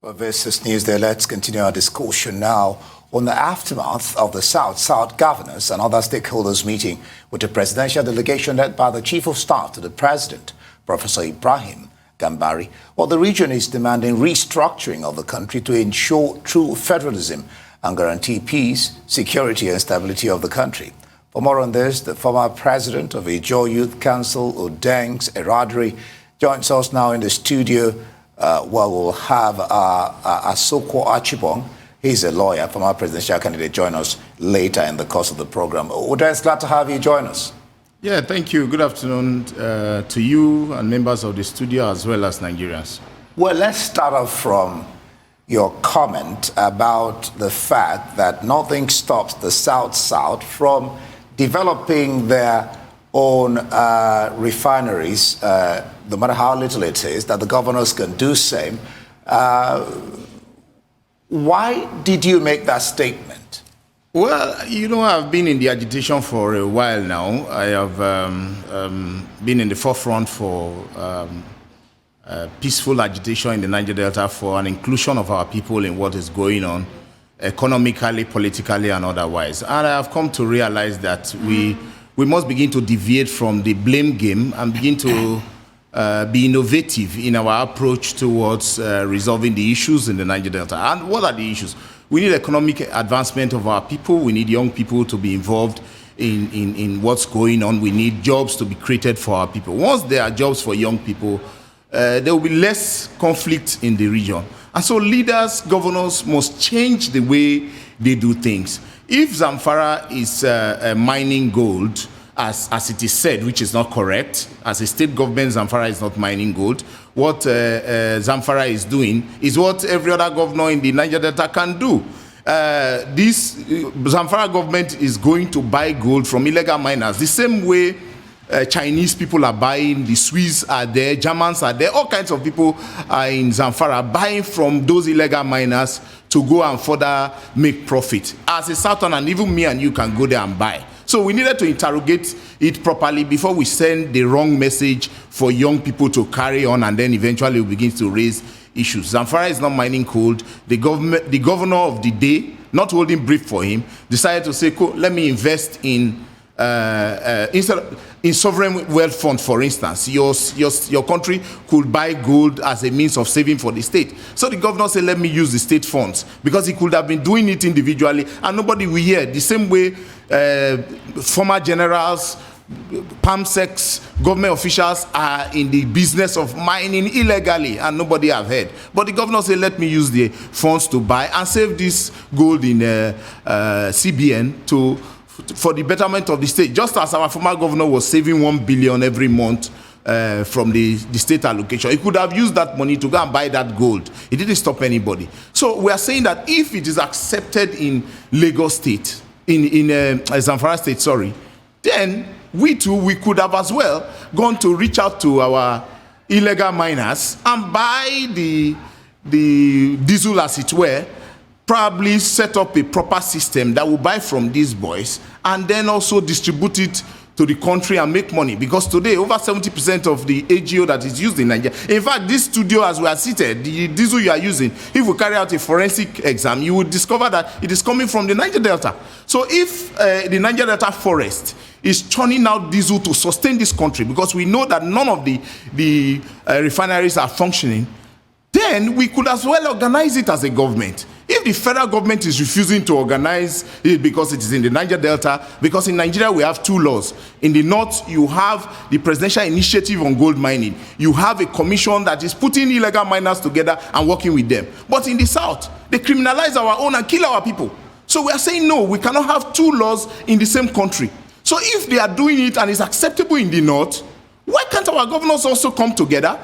Well, this is NEWSDAY. Let's continue our discussion now on the aftermath of the South governors and other stakeholders meeting with the presidential delegation led by the Chief of Staff to the President, Professor Ibrahim Gambari. Well, the region is demanding restructuring of the country to ensure true federalism and guarantee peace, security and stability of the country. For more on this, the former president of IJAW Youth Council, UDENGS, ERADIRI, joins us now in the studio. We'll have Asoko Achibong. He's a lawyer, former presidential candidate, join us later in the course of the program. UDENGS, glad to have you join us. Yeah, thank you. Good afternoon to you and members of the studio as well as Nigerians. Well, let's start off from your comment about the fact that nothing stops the South from developing their own refineries, no matter how little it is, that the governors can do same. Why did you make that statement? Well, you know, I've been in the agitation for a while now. I have been in the forefront for peaceful agitation in the Niger Delta for an inclusion of our people in what is going on, economically, politically, and otherwise. And I have come to realize that we must begin to deviate from the blame game and begin to be innovative in our approach towards resolving the issues in the Niger Delta. And what are the issues? We need economic advancement of our people. We need young people to be involved in what's going on. We need jobs to be created for our people. Once there are jobs for young people, there will be less conflict in the region. And so leaders, governors must change the way they do things. If Zamfara is mining gold, as it is said, which is not correct, as a state government, Zamfara is not mining gold. What Zamfara is doing is what every other governor in the Niger Delta can do. This Zamfara government is going to buy gold from illegal miners, the same way Chinese people are buying, the Swiss are there, Germans are there, all kinds of people are in Zamfara buying from those illegal miners to go and further make profit. As a Southerner, and even me and you can go there and buy. So we needed to interrogate it properly before we send the wrong message for young people to carry on, and then eventually we begin to raise issues. Zamfara is not mining gold. The governor of the day, not holding brief for him, decided to say, cool, let me invest in sovereign wealth fund, for instance. Your country could buy gold as a means of saving for the state. So the governor said, let me use the state funds, because he could have been doing it individually and nobody will hear. The same way former generals, PAMSECs, government officials are in the business of mining illegally and nobody have heard. But the governor said, let me use the funds to buy and save this gold in CBN for the betterment of the state, just as our former governor was saving 1 billion every month from the state allocation. He could have used that money to go and buy that gold. It didn't stop anybody. So we are saying that if it is accepted in Lagos State, in Zamfara State, sorry, then we could have as well gone to reach out to our illegal miners and buy the diesel, as it were, probably set up a proper system that will buy from these boys and then also distribute it to the country and make money. Because today, over 70% of the AGO that is used in Nigeria, in fact, this studio, as we are seated, the diesel you are using, if we carry out a forensic exam, you will discover that it is coming from the Niger Delta. So if the Niger Delta forest is churning out diesel to sustain this country, because we know that none of the refineries are functioning, then we could as well organize it as a government. If the federal government is refusing to organize it because it is in the Niger Delta, because in Nigeria we have two laws. In the north, you have the Presidential Initiative on Gold Mining. You have a commission that is putting illegal miners together and working with them. But in the south, they criminalize our own and kill our people. So we are saying, no, we cannot have two laws in the same country. So if they are doing it and it's acceptable in the north, why can't our governors also come together,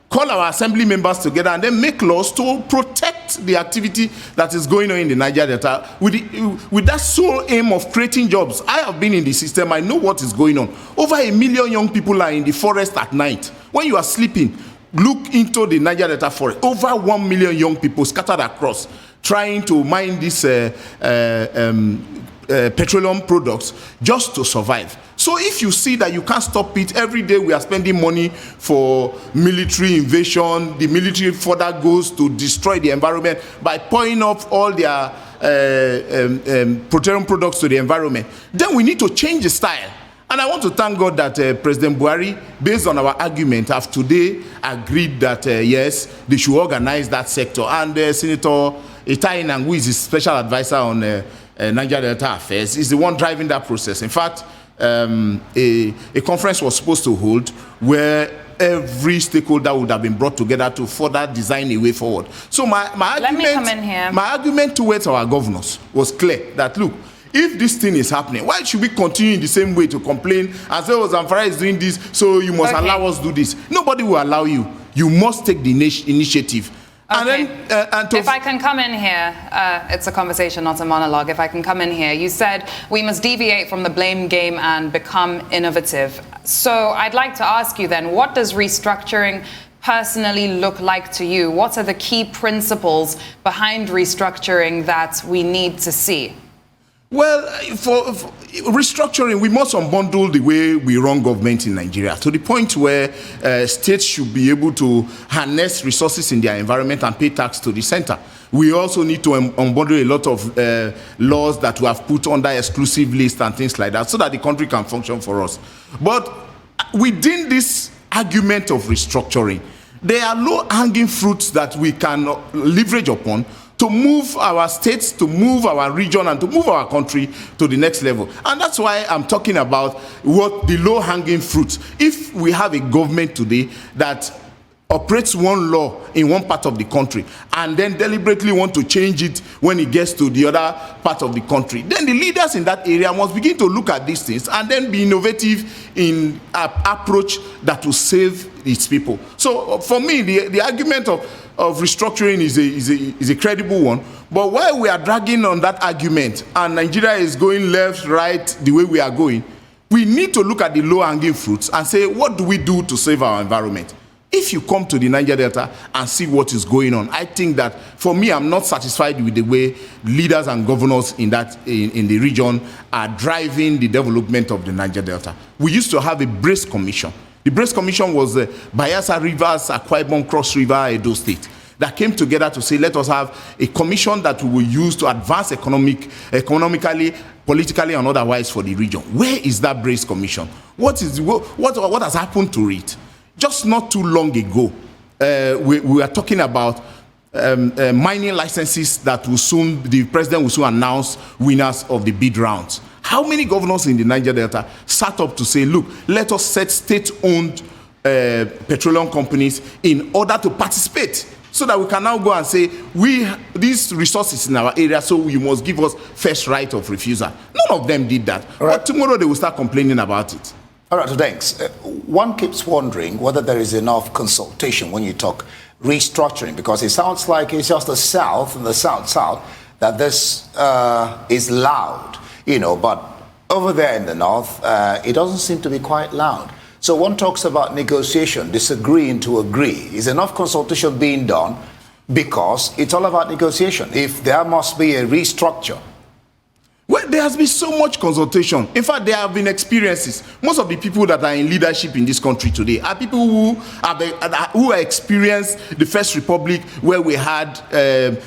call our assembly members together, and then make laws to protect the activity that is going on in the Niger Delta with that sole aim of creating jobs? I have been in the system. I know what is going on. Over 1 million young people are in the forest at night. When you are sleeping, look into the Niger Delta forest. Over 1 million young people scattered across trying to mine these petroleum products just to survive. So if you see that you can't stop it, every day we are spending money for military invasion, the military further goes to destroy the environment by pouring off all their petroleum products to the environment, then we need to change the style. And I want to thank God that President Buhari, based on our argument, have today agreed that, yes, they should organize that sector. And Senator Itainan, who is his special advisor on Niger Delta affairs, is the one driving that process. In fact, a conference was supposed to hold where every stakeholder would have been brought together to further design a way forward. So my argument towards our governors was clear that, look, if this thing is happening, why should we continue in the same way to complain and say, oh, Zamfara is doing this, so you must allow us to do this? Nobody will allow you. You must take the initiative. Okay. And then, if I can come in here, it's a conversation, not a monologue. If I can come in here, you said we must deviate from the blame game and become innovative. So I'd like to ask you then, what does restructuring personally look like to you? What are the key principles behind restructuring that we need to see? Well, for restructuring, we must unbundle the way we run government in Nigeria to the point where states should be able to harness resources in their environment and pay tax to the center. We also need to unbundle a lot of laws that we have put under exclusive list and things like that so that the country can function for us. But within this argument of restructuring, there are low-hanging fruits that we can leverage upon to move our states, to move our region, and to move our country to the next level. And that's why I'm talking about what the low-hanging fruits. If we have a government today that operates one law in one part of the country and then deliberately want to change it when it gets to the other part of the country, then the leaders in that area must begin to look at these things and then be innovative in an approach that will save its people. So for me, the argument of restructuring is a credible one. But while we are dragging on that argument and Nigeria is going left, right, the way we are going, we need to look at the low-hanging fruits and say, what do we do to save our environment? If you come to the Niger Delta and see what is going on, I think that, for me, I'm not satisfied with the way leaders and governors in the region are driving the development of the Niger Delta. We used to have a Brace Commission. The Brace Commission was the Bayelsa Rivers, Akwa Ibom, Cross River, Edo State, that came together to say, let us have a commission that we will use to advance economically, politically, and otherwise for the region. Where is that Brace Commission? What has happened to it? Just not too long ago, we are talking about mining licenses that the president will soon announce winners of the bid rounds. How many governors in the Niger Delta sat up to say, look, let us set state-owned petroleum companies in order to participate so that we can now go and say, these resources in our area, so you must give us first right of refusal. None of them did that. Right. But tomorrow they will start complaining about it. All right, UDENGS, one keeps wondering whether there is enough consultation when you talk restructuring, because it sounds like it's just the South and the South that this is loud, but over there in the North, it doesn't seem to be quite loud. So one talks about negotiation, disagreeing to agree. Is enough consultation being done? Because it's all about negotiation. If there must be a restructure, well, there has been so much consultation. In fact, there have been experiences. Most of the people that are in leadership in this country today are people who experienced the First Republic, where we had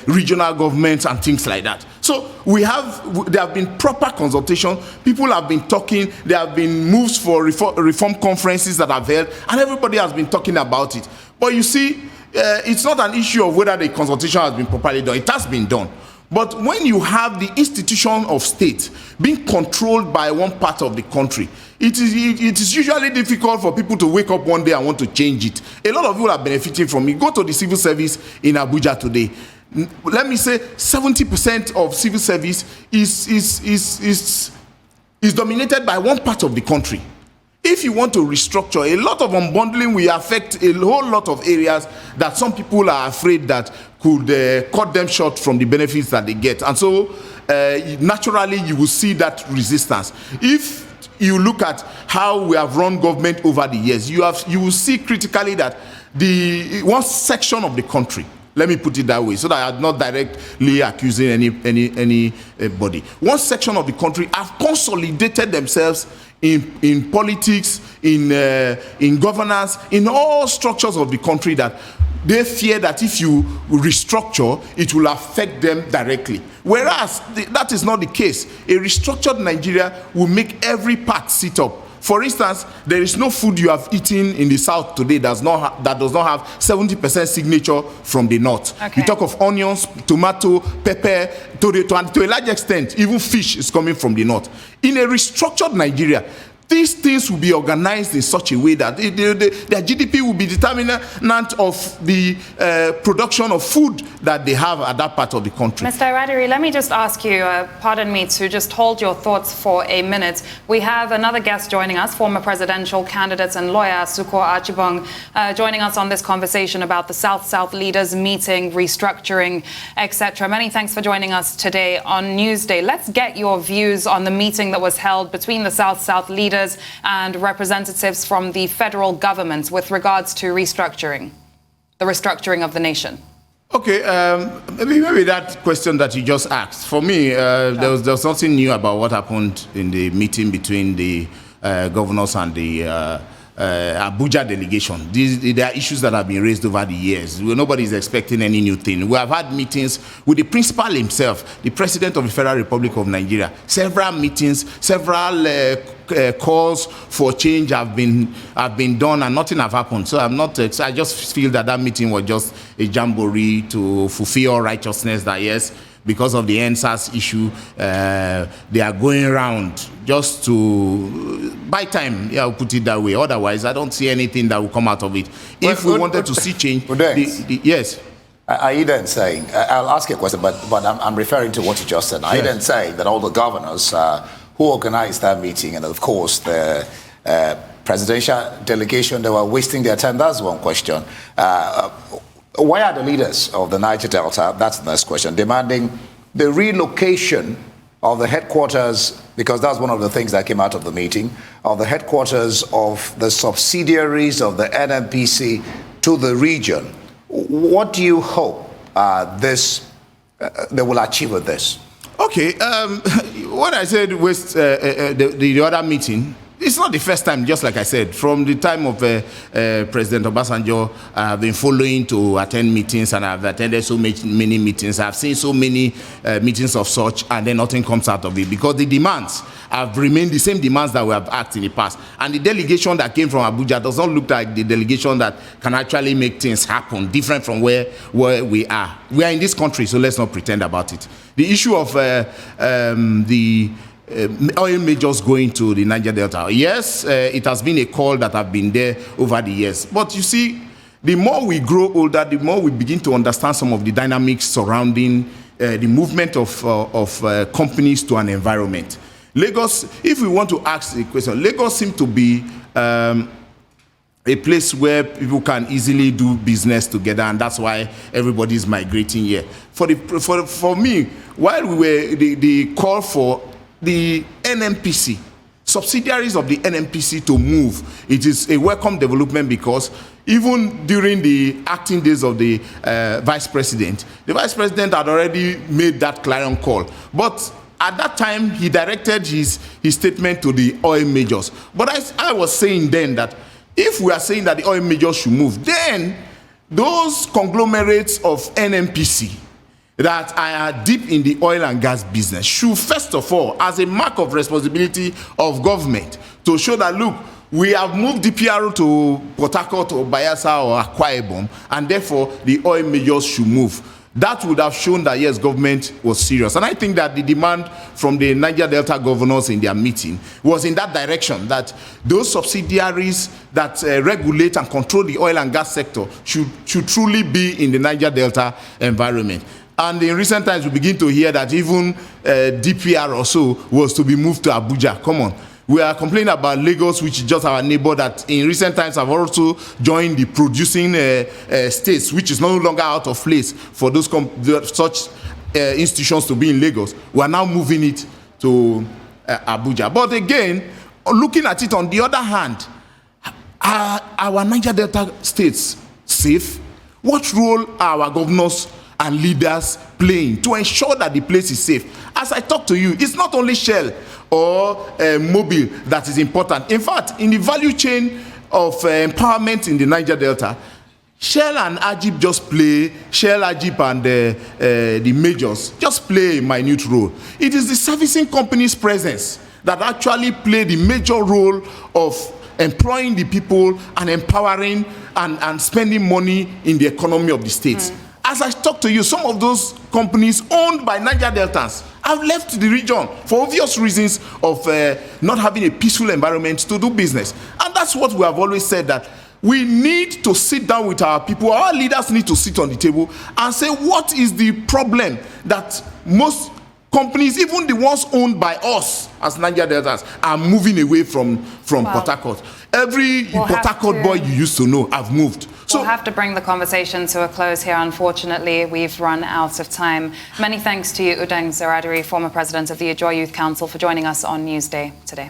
regional governments and things like that. So there have been proper consultation. People have been talking. There have been moves for reform conferences that have held, and everybody has been talking about it. But you see, it's not an issue of whether the consultation has been properly done. It has been done. But when you have the institution of state being controlled by one part of the country, it is usually difficult for people to wake up one day and want to change it. A lot of people are benefiting from it. Go to the civil service in Abuja today. Let me say 70% of civil service is dominated by one part of the country. If you want to restructure, a lot of unbundling will affect a whole lot of areas that some people are afraid that could cut them short from the benefits that they get. And so naturally you will see that resistance. If you look at how we have run government over the years, you will see critically that the one section of the country, Let me put it that way, so that I'm not directly accusing anybody. One section of the country have consolidated themselves in politics, in governance, in all structures of the country, that they fear that if you restructure, it will affect them directly. Whereas that is not the case. A restructured Nigeria will make every part sit up. For instance, there is no food you have eaten in the south today that does not have 70% signature from the north. Okay. We talk of onions, tomato, pepper, to a large extent, even fish is coming from the north. In a restructured Nigeria, these things will be organized in such a way that their GDP will be determinant of the production of food that they have at that part of the country. Mr. ERADIRI, let me just ask you, pardon me, to just hold your thoughts for a minute. We have another guest joining us, former presidential candidate and lawyer Suko Achibong, joining us on this conversation about the South-South leaders meeting, restructuring, etc. Many thanks for joining us today on Newsday. Let's get your views on the meeting that was held between the South-South leaders and representatives from the federal government with regards to restructuring, the restructuring of the nation. Okay, maybe that question that you just asked. For me, there was something new about what happened in the meeting between the governors and the Abuja delegation. There are issues that have been raised over the years. Nobody is expecting any new thing. We have had meetings with the principal himself, the President of the Federal Republic of Nigeria. Several meetings, several calls for change have been done, and nothing have happened. So I just feel that meeting was just a jamboree to fulfill righteousness, that yes, because of the NSAS issue, they are going around just to buy time. Yeah, I'll put it that way. Otherwise, I don't see anything that will come out of it. If we wanted to see change, yes. Are you then saying, I'll ask you a question, but I'm referring to what you just said. Are you then saying that all the governors who organized that meeting, and of course the presidential delegation, they were wasting their time? That's one question. Why are the leaders of the Niger Delta, that's the next question, demanding the relocation of the headquarters, because that's one of the things that came out of the meeting, of the headquarters of the subsidiaries of the NNPC to the region? What do you hope they will achieve with this? Okay, what I said was the other meeting, it's not the first time, just like I said. From the time of President Obasanjo, I've been following to attend meetings, and I've attended so many meetings. I've seen so many meetings of such, and then nothing comes out of it, because the demands have remained the same demands that we have asked in the past. And the delegation that came from Abuja does not look like the delegation that can actually make things happen, different from where we are. We are in this country, so let's not pretend about it. The issue of the oil majors going to the Niger Delta. Yes, it has been a call that have been there over the years. But you see, the more we grow older, the more we begin to understand some of the dynamics surrounding the movement of companies to an environment. Lagos, if we want to ask the question, Lagos seems to be a place where people can easily do business together, and that's why everybody is migrating here. For me, while we were the call for the NNPC, subsidiaries of the NNPC to move, it is a welcome development, because even during the acting days of the vice president had already made that clarion call. But at that time, he directed his statement to the oil majors. But I was saying then that if we are saying that the oil majors should move, then those conglomerates of NNPC that are deep in the oil and gas business should, first of all, as a mark of responsibility of government, to show that, look, we have moved DPRO to Port Harcourt or Bayelsa or Akwa Ibom, and therefore the oil majors should move. That would have shown that, yes, government was serious. And I think that the demand from the Niger Delta governors in their meeting was in that direction, that those subsidiaries that regulate and control the oil and gas sector should truly be in the Niger Delta environment. And in recent times, we begin to hear that even DPR also was to be moved to Abuja. Come on. We are complaining about Lagos, which is just our neighbor, that in recent times have also joined the producing states, which is no longer out of place for those such institutions to be in Lagos. We are now moving it to Abuja. But again, looking at it on the other hand, are our Niger Delta states safe? what role are our governors and leaders playing to ensure that the place is safe? As I talk to you, it's not only Shell or Mobil that is important. In fact, in the value chain of empowerment in the Niger Delta, Shell and IJAW just play, Shell, IJAW and the majors just play a minute role. It is the servicing company's presence that actually play the major role of employing the people and empowering and spending money in the economy of the states. As I talk to you, some of those companies owned by Niger Deltans have left the region for obvious reasons of not having a peaceful environment to do business. And that's what we have always said, that we need to sit down with our people. Our leaders need to sit on the table and say, what is the problem that most companies, even the ones owned by us as Niger Deltans, are moving away from Port Harcourt. Every Port Harcourt boy you used to know have moved. So we'll have to bring the conversation to a close here. Unfortunately, we've run out of time. Many thanks to you, UDENGS ERADIRI, former president of the IJAW Youth Council, for joining us on NEWSDAY today.